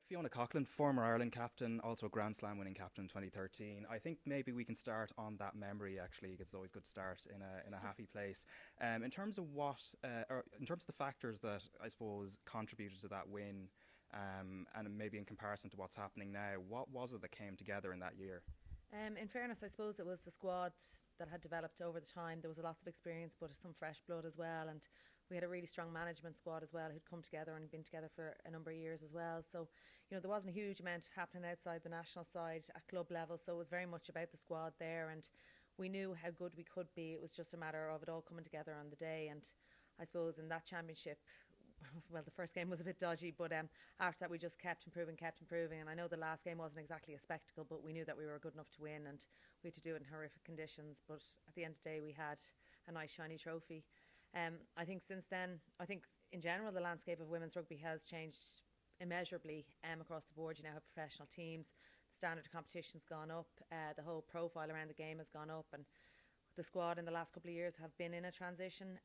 Fiona Coghlan, former Ireland captain, also Grand Slam winning captain in 2013. I think maybe we can start on that memory. Actually, it's always good to start in a happy place. In terms of or in terms of the factors that I suppose contributed to that win, and maybe in comparison to what's happening now, what was it that came together in that year? In fairness, I suppose it was the squad that had developed over the time. There was lots of experience, but some fresh blood as well. And we had a really strong management squad as well who'd come together and been together for a number of years as well. So, there wasn't a huge amount happening outside the national side at club level. So it was very much about the squad there. And we knew how good we could be. It was just a matter of it all coming together on the day. And I suppose in that championship, well, the first game was a bit dodgy, but after that we just kept improving. And I know the last game wasn't exactly a spectacle, but we knew that we were good enough to win, and we had to do it in horrific conditions. But at the end of the day, we had a nice shiny trophy. I think since then, in general the landscape of women's rugby has changed immeasurably across the board. You now have professional teams, the standard of competition's gone up, the whole profile around the game has gone up, and the squad in the last couple of years have been in a transition.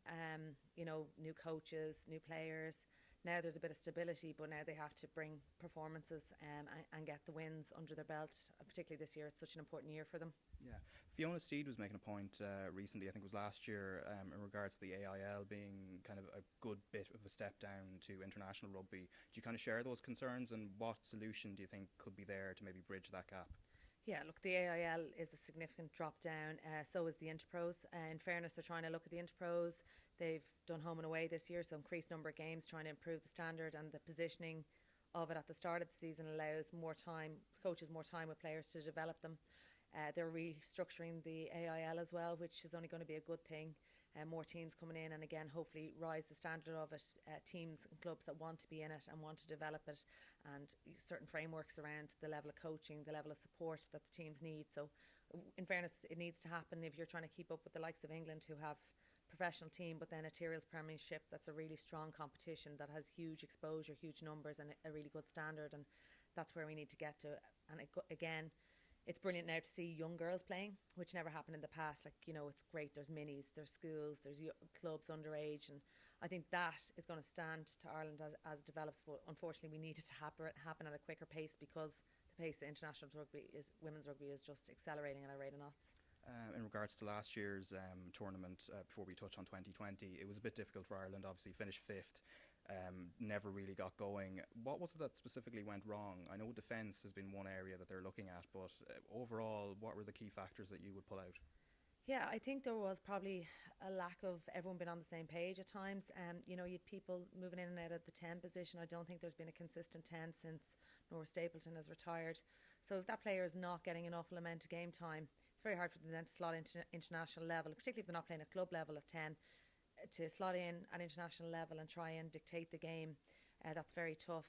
New coaches, new players. Now there's a bit of stability, but now they have to bring performances and get the wins under their belt. Particularly this year, it's such an important year for them. Yeah, Fiona Steed was making a point recently, I think it was last year, in regards to the AIL being kind of a good bit of a step down to international rugby. Do you kind of share those concerns, and what solution do you think could be there to maybe bridge that gap? Yeah, look, the AIL is a significant drop down. So is the Interpros. In fairness, they're trying to look at the Interpros. They've done home and away this year, so increased number of games, trying to improve the standard, and the positioning of it at the start of the season allows more time, coaches more time with players to develop them. They're restructuring the AIL as well, which is only going to be a good thing. More teams coming in, and again, hopefully rise the standard of it. Teams and clubs that want to be in it and want to develop it, and certain frameworks around the level of coaching, the level of support that the teams need. So, in fairness, it needs to happen if you're trying to keep up with the likes of England, who have professional team, but then a Tyrrell's Premiership that's a really strong competition that has huge exposure, huge numbers, and a really good standard. And that's where we need to get to. And again, it's brilliant now to see young girls playing, which never happened in the past. It's great. There's minis, there's schools, there's clubs underage, and I think that is going to stand to Ireland as it develops. But unfortunately, we need it to happen at a quicker pace, because the pace of international women's rugby is just accelerating at a rate of knots. In regards to last year's tournament, before we touch on 2020, it was a bit difficult for Ireland. Obviously, finished fifth. Never really got going. What was it that specifically went wrong? I know defence has been one area that they're looking at, but overall, what were the key factors that you would pull out? Yeah, I think there was probably a lack of everyone being on the same page at times. You had people moving in and out of the 10 position. I don't think there's been a consistent 10 since Nora Stapleton has retired. So if that player is not getting enough amount of game time, it's very hard for them then to slot into international level, particularly if they're not playing at club level at 10. To slot in at international level and try and dictate the game, that's very tough.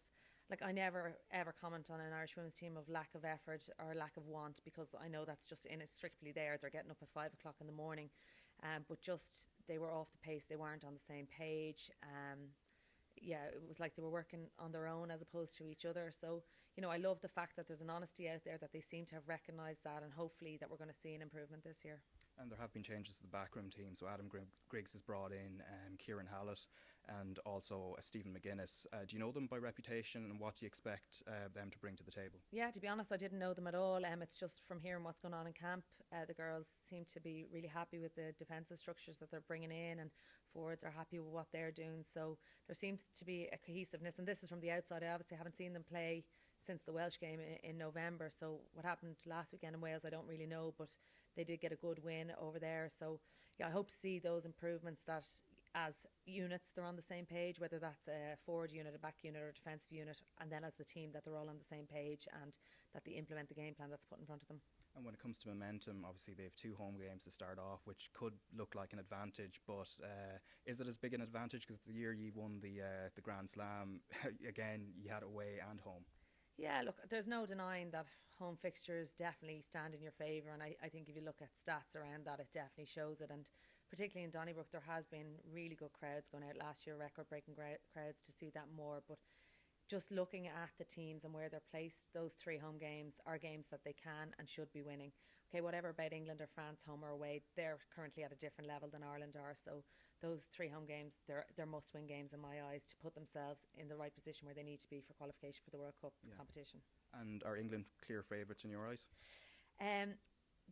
I never ever comment on an Irish women's team of lack of effort or lack of want, because I know that's just inextricably there. They're getting up at 5 o'clock in the morning, but just they were off the pace. They weren't on the same page. It was like they were working on their own as opposed to each other. So, I love the fact that there's an honesty out there, that they seem to have recognised that, and hopefully that we're going to see an improvement this year. And there have been changes to the backroom team. So Adam Griggs has brought in Kieran Hallett and also Stephen McGuinness. Do you know them by reputation, and what do you expect them to bring to the table? Yeah, to be honest, I didn't know them at all. It's just from hearing what's going on in camp. The girls seem to be really happy with the defensive structures that they're bringing in, and forwards are happy with what they're doing. So there seems to be a cohesiveness, and this is from the outside. I obviously haven't seen them play since the Welsh game in November. So what happened last weekend in Wales, I don't really know, but they did get a good win over there. So yeah, I hope to see those improvements, that as units they're on the same page, whether that's a forward unit, a back unit, or a defensive unit, and then as the team that they're all on the same page, and that they implement the game plan that's put in front of them. And when it comes to momentum, obviously they have 2 home games to start off, which could look like an advantage, but is it as big an advantage? Because the year you won the Grand Slam, again, you had away and home. Yeah, look, there's no denying that home fixtures definitely stand in your favour, and I think if you look at stats around that, it definitely shows it. And particularly in Donnybrook, there has been really good crowds going out last year, record-breaking crowds, to see that more. But just looking at the teams and where they're placed, those 3 home games are games that they can and should be winning. Okay, whatever about England or France, home or away, they're currently at a different level than Ireland are. So those 3 home games, they're must-win games in my eyes to put themselves in the right position where they need to be for qualification for the World Cup competition. And are England clear favourites in your eyes? Um,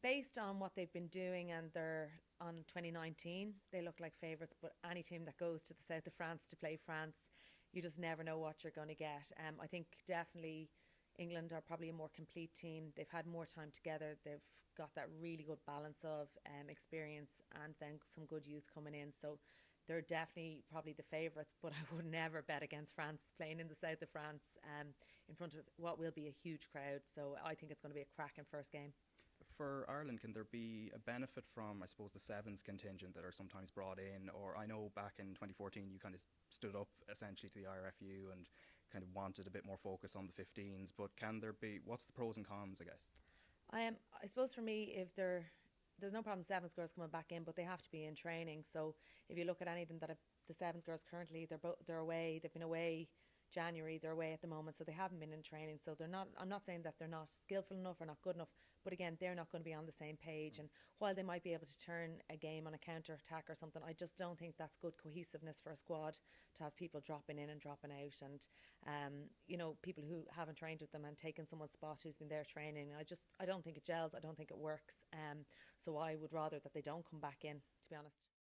Based on what they've been doing and they're on 2019, they look like favourites. But any team that goes to the south of France to play France, you just never know what you're going to get. I think definitely England are probably a more complete team. They've had more time together. They've got that really good balance of experience and then some good youth coming in. So they're definitely probably the favourites, but I would never bet against France playing in the south of France in front of what will be a huge crowd. So I think it's going to be a cracking first game. For Ireland, can there be a benefit from, I suppose, the sevens contingent that are sometimes brought in? Or I know back in 2014 you kind of stood up essentially to the IRFU and kind of wanted a bit more focus on the 15s, but can there be, what's the pros and cons, I guess? I suppose for me, if there's no problem sevens girls coming back in, but they have to be in training. So if you look at anything that the sevens girls currently, they're away. They've been away January. They're away at the moment, so they haven't been in training. So they're not. I'm not saying that they're not skillful enough or not good enough, but again, they're not going to be on the same page. And while they might be able to turn a game on a counter attack or something, I just don't think that's good cohesiveness for a squad to have people dropping in and dropping out, and people who haven't trained with them and taken someone's spot who's been there training. I don't think it gels. I don't think it works. So I would rather that they don't come back in, to be honest.